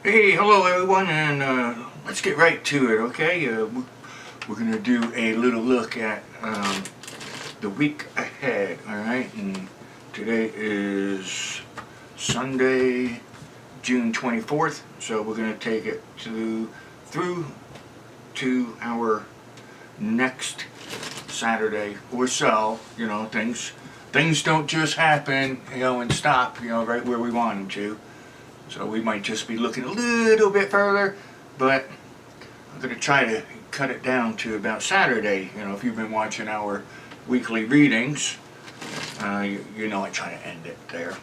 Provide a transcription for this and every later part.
Hey, hello everyone, and let's get right to it, okay? We're going to do a little look at the week ahead, alright? And today is Sunday, June 24th, so we're going to take it through to our next Saturday or so. Things don't just happen, and stop, right where we want them to. So we might just be looking a little bit further, but I'm going to try to cut it down to about Saturday. If you've been watching our weekly readings, I try to end it there.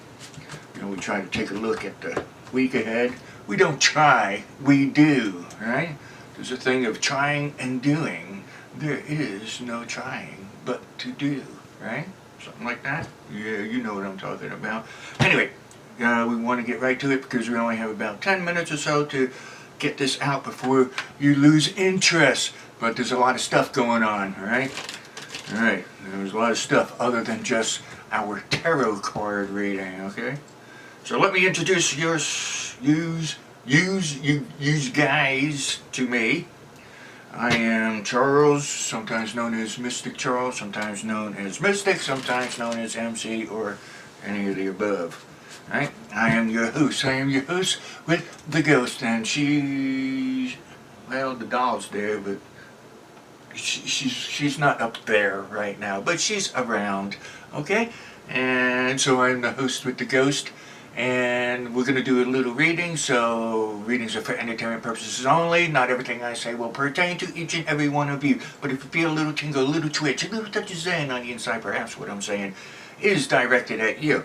We try to take a look at the week ahead. We don't try, we do, right? There's a thing of trying and doing. There is no trying but to do, right? Something like that. Yeah, you know what I'm talking about. Anyway, we want to get right to it because we only have about 10 minutes or so to get this out before you lose interest. But there's a lot of stuff going on, alright? Alright, there's a lot of stuff other than just our tarot card reading, okay? So let me introduce you guys to me. I am Charles, sometimes known as Mystic Charles, sometimes known as Mystic, sometimes known as MC, or any of the above. Right? I am your host. I am your host with the ghost, and the doll's there, but she's not up there right now, but she's around, okay? And so I'm the host with the ghost, and we're going to do a little reading. So readings are for entertainment purposes only. Not everything I say will pertain to each and every one of you, but if you feel a little tingle, a little twitch, a little touch of zen on the inside, perhaps what I'm saying is directed at you.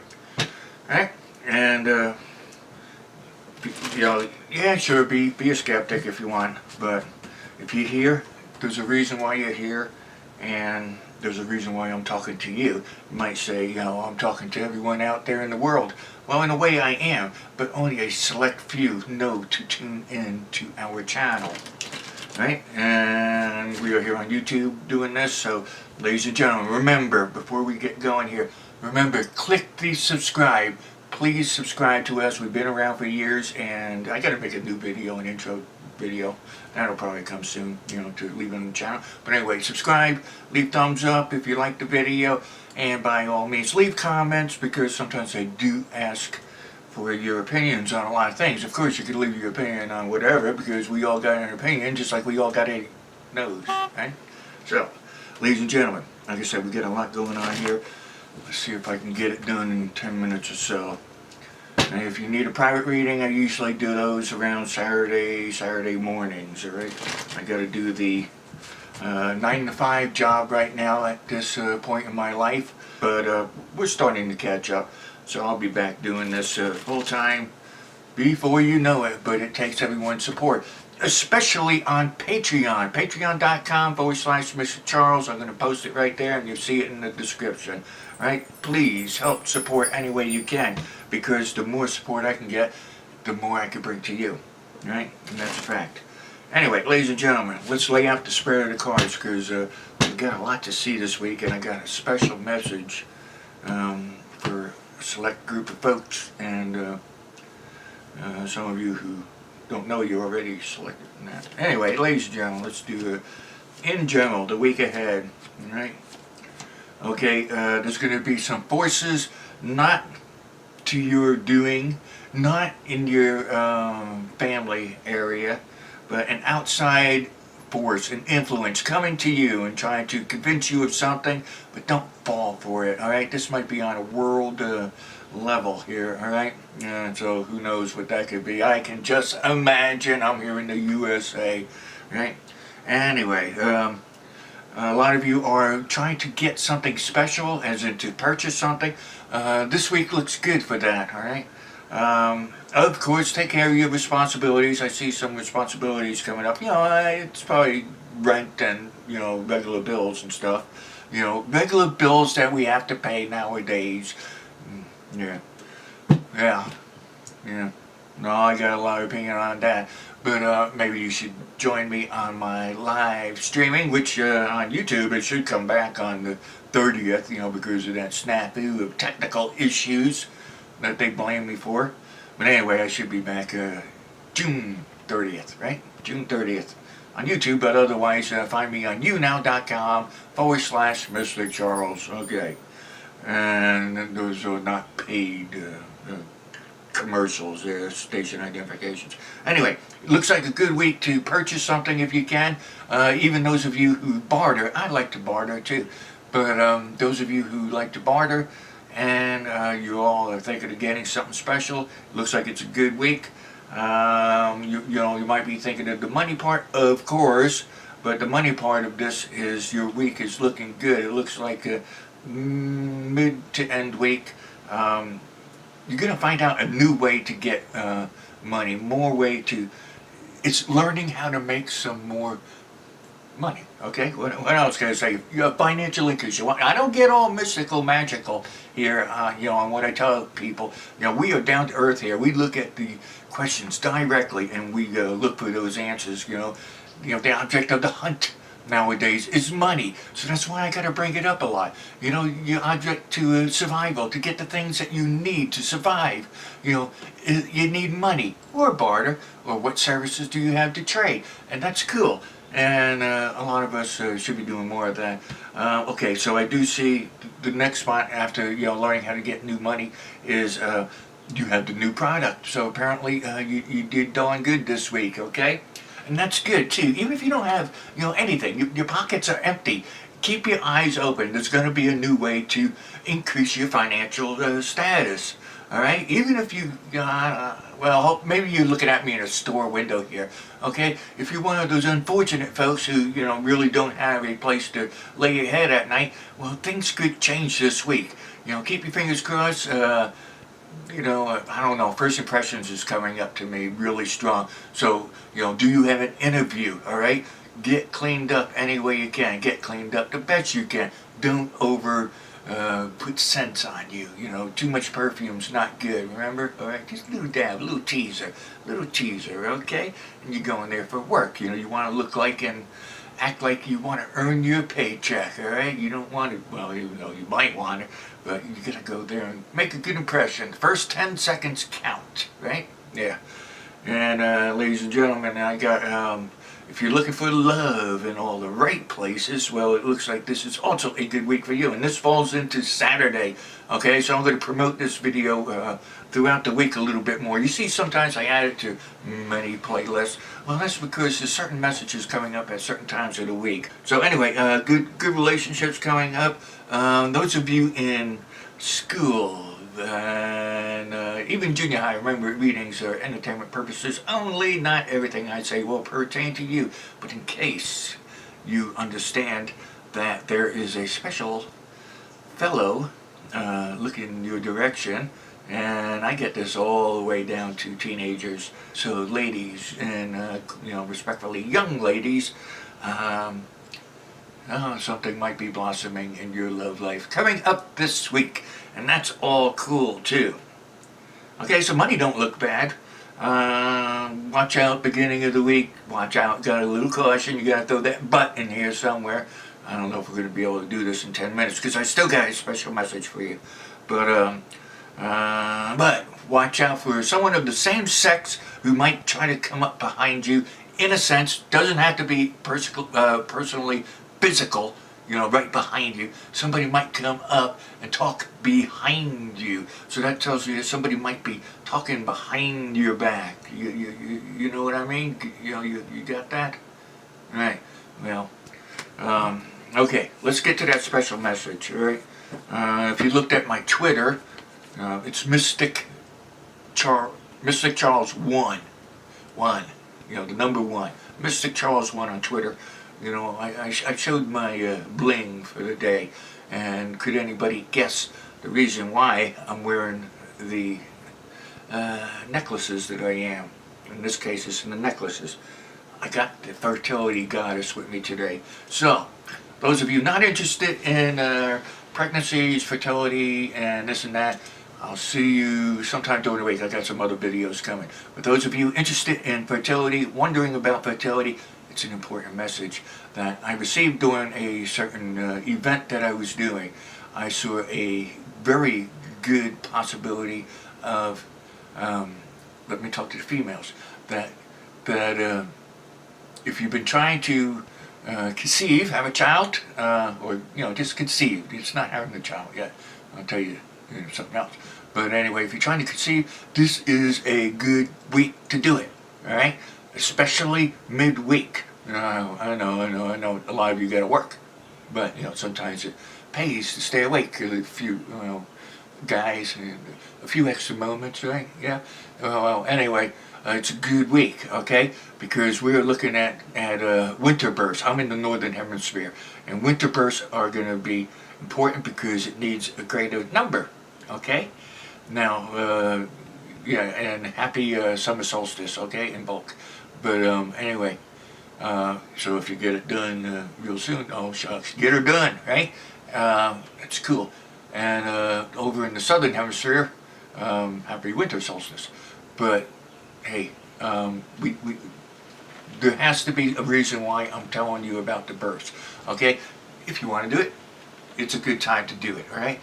Alright? And yeah, sure, be a skeptic if you want, but if you're here, there's a reason why you're here, and there's a reason why I'm talking to you. You might say, I'm talking to everyone out there in the world. Well, in a way I am, but only a select few know to tune in to our channel, right? And we are here on YouTube doing this, so ladies and gentlemen, remember, before we get going here, remember, click the subscribe. Please subscribe to us. We've been around for years, and I gotta make a new video, an intro video. That'll probably come soon, to leave on the channel. But anyway, subscribe, leave thumbs up if you like the video, and by all means, leave comments, because sometimes I do ask for your opinions on a lot of things. Of course, you can leave your opinion on whatever, because we all got an opinion, just like we all got a nose, right? So, ladies and gentlemen, like I said, we got a lot going on here. Let's see if I can get it done in 10 minutes or so. And if you need a private reading, I usually do those around Saturday mornings, alright? I gotta do the 9 to 5 job right now at this point in my life, but we're starting to catch up. So I'll be back doing this full time before you know it, but it takes everyone's support, especially on Patreon. Patreon.com/MysticCharles. I'm going to post it right there, and you'll see it in the description. Right? Please help support any way you can, because the more support I can get, the more I can bring to you. Right? And that's a fact. Anyway, ladies and gentlemen, let's lay out the spread of the cards, because we've got a lot to see this week, and I got a special message for a select group of folks, and some of you who don't know, you already selected that. Anyway, ladies and gentlemen, let's do in general the week ahead. Right? Okay, there's going to be some forces not to your doing, not in your family area, but an outside force, an influence coming to you and trying to convince you of something, but don't fall for it. All right, this might be on a world level here. All right, so who knows what that could be? I can just imagine. I'm here in the USA, right? Anyway, a lot of you are trying to get something special, as in to purchase something. This week looks good for that. All right. Of course, take care of your responsibilities. I see some responsibilities coming up. It's probably rent and, regular bills and stuff. Regular bills that we have to pay nowadays. Yeah. No, I got a lot of opinion on that. But maybe you should join me on my live streaming, which on YouTube, it should come back on the 30th, because of that snafu of technical issues that they blame me for. But anyway, I should be back June 30th, right? June 30th on YouTube, but otherwise find me on younow.com/MysticCharles. Okay. And those are not paid commercials, station identifications. Anyway, it looks like a good week to purchase something if you can. Even those of you who barter, I like to barter too, but those of you who like to barter and you all are thinking of getting something special, looks like it's a good week. You might be thinking of the money part, of course, but the money part of this is your week is looking good. It looks like a mid to end week. You're going to find out a new way to get money, more way to, it's learning how to make some more money, okay? What else can I say? Financial inclusion. I don't get all mystical, magical here, on what I tell people. We are down to earth here. We look at the questions directly and we look for those answers, the object of the hunt nowadays is money. So that's why I got to bring it up a lot. Your object to survival, to get the things that you need to survive. You need money or barter, or what services do you have to trade? And that's cool. And a lot of us should be doing more of that. Okay, so I do see the next spot after learning how to get new money is you have the new product. So apparently you did darn good this week, okay? And that's good too. Even if you don't have anything, your pockets are empty. Keep your eyes open. There's going to be a new way to increase your financial status. All right. Even if you, maybe you're looking at me in a store window here. Okay. If you're one of those unfortunate folks who really don't have a place to lay your head at night, well, things could change this week. Keep your fingers crossed. I don't know, first impressions is coming up to me really strong. So, do you have an interview, all right? Get cleaned up any way you can. Get cleaned up the best you can. Don't put scents on you. Too much perfume's not good, remember? All right, just a little dab, a little teaser, okay? And you're going there for work. You want to look like and act like you want to earn your paycheck, all right? You don't want to, even though you might want to, but you got to go there and make a good impression. First 10 seconds count, right? Yeah. And ladies and gentlemen, I got, if you're looking for love in all the right places, well, it looks like this is also a good week for you. And this falls into Saturday, okay? So I'm going to promote this video throughout the week a little bit more. You see, sometimes I add it to many playlists. Well, that's because there's certain messages coming up at certain times of the week. So anyway, good relationships coming up. Those of you in school and even junior high, remember, readings are entertainment purposes only. Not everything I say will pertain to you, but in case you understand that there is a special fellow looking in your direction, and I get this all the way down to teenagers. So ladies and respectfully young ladies, something might be blossoming in your love life coming up this week, and that's all cool too. Okay, so money don't look bad. Watch out beginning of the week. Watch out, got a little caution. You gotta throw that butt in here somewhere. I don't know if we're gonna be able to do this in 10 minutes because I still got a special message for you. But watch out for someone of the same sex who might try to come up behind you. In a sense, doesn't have to be personally physical, right behind you. Somebody might come up and talk behind you. So that tells you that somebody might be talking behind your back. You know what I mean? You got that? All right. Well, okay. Let's get to that special message, all right? If you looked at my Twitter, it's MysticCharles 1. The number 1. MysticCharles 1 on Twitter. I showed my bling for the day, and could anybody guess the reason why I'm wearing the necklaces that I am? In this case, it's in the necklaces. I got the fertility goddess with me today. So, those of you not interested in pregnancies, fertility, and this and that, I'll see you sometime during the week. I got some other videos coming. But those of you interested in fertility, wondering about fertility, it's an important message that I received during a certain event that I was doing. I saw a very good possibility of, let me talk to the females, that if you've been trying to conceive, have a child, or just conceive. It's not having a child yet. I'll tell you, something else. But anyway, if you're trying to conceive, this is a good week to do it. All right, especially midweek. I know. A lot of you got to work, but sometimes it pays to stay awake. A few guys, a few extra moments, right? Yeah. Well, anyway. It's a good week, okay? Because we're looking at winter bursts. I'm in the northern hemisphere, and winter bursts are going to be important because it needs a greater number, okay? Now, and happy summer solstice, okay, in bulk. But anyway, so if you get it done real soon, oh shucks, get her done, right? It's cool. And over in the southern hemisphere, happy winter solstice. But hey, there has to be a reason why I'm telling you about the births, okay? If you want to do it, it's a good time to do it, all right?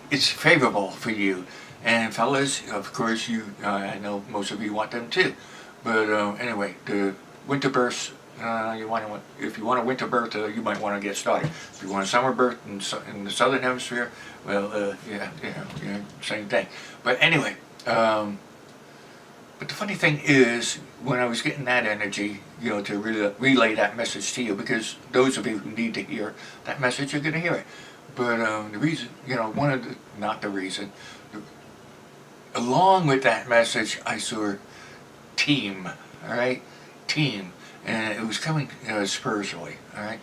It's favorable for you. And fellas, of course, I know most of you want them too. But anyway, the winter births, if you want a winter birth, you might want to get started. If you want a summer birth in the southern hemsphere, well, same thing. But anyway, but the funny thing is, when I was getting that energy, to relay that message to you, because those of you who need to hear that message are going to hear it. But the reason, along with that message, I saw team, all right? Team. And it was coming spiritually, all right?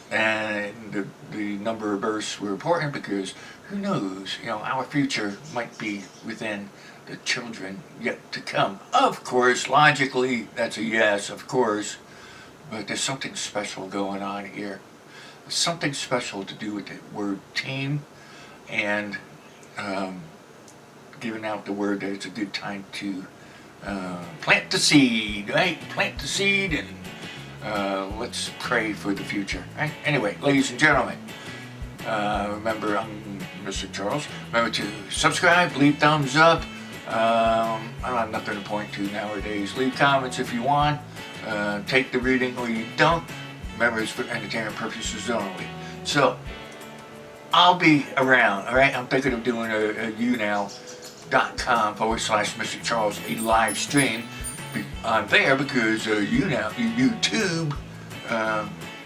And the number of births were important because who knows, our future might be within the children yet to come. Of course, logically, that's a yes, of course, but there's something special going on here. There's something special to do with the word team and giving out the word that it's a good time to plant the seed, right? Plant the seed and let's pray for the future, right? Anyway, ladies and gentlemen, remember, I'm Mr. Charles. Remember to subscribe, leave thumbs up. I don't have nothing to point to nowadays. Leave comments if you want. Take the reading or you don't. Remember, it's for entertainment purposes only. So, I'll be around, alright? I'm thinking of doing a younow.com/MysticCharles, a live stream on there because YouTube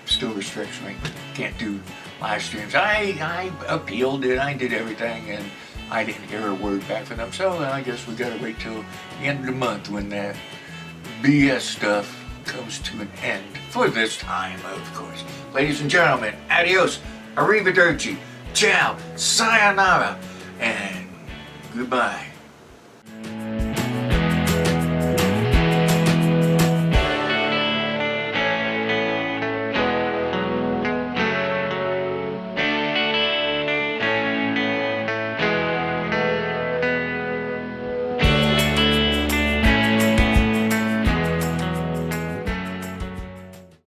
still restricts me. Can't do live streams. I appealed it, I did everything, and I didn't hear a word back from them, so I guess we gotta wait till the end of the month when that BS stuff comes to an end. For this time, of course. Ladies and gentlemen, adios, arrivederci, ciao, sayonara, and goodbye.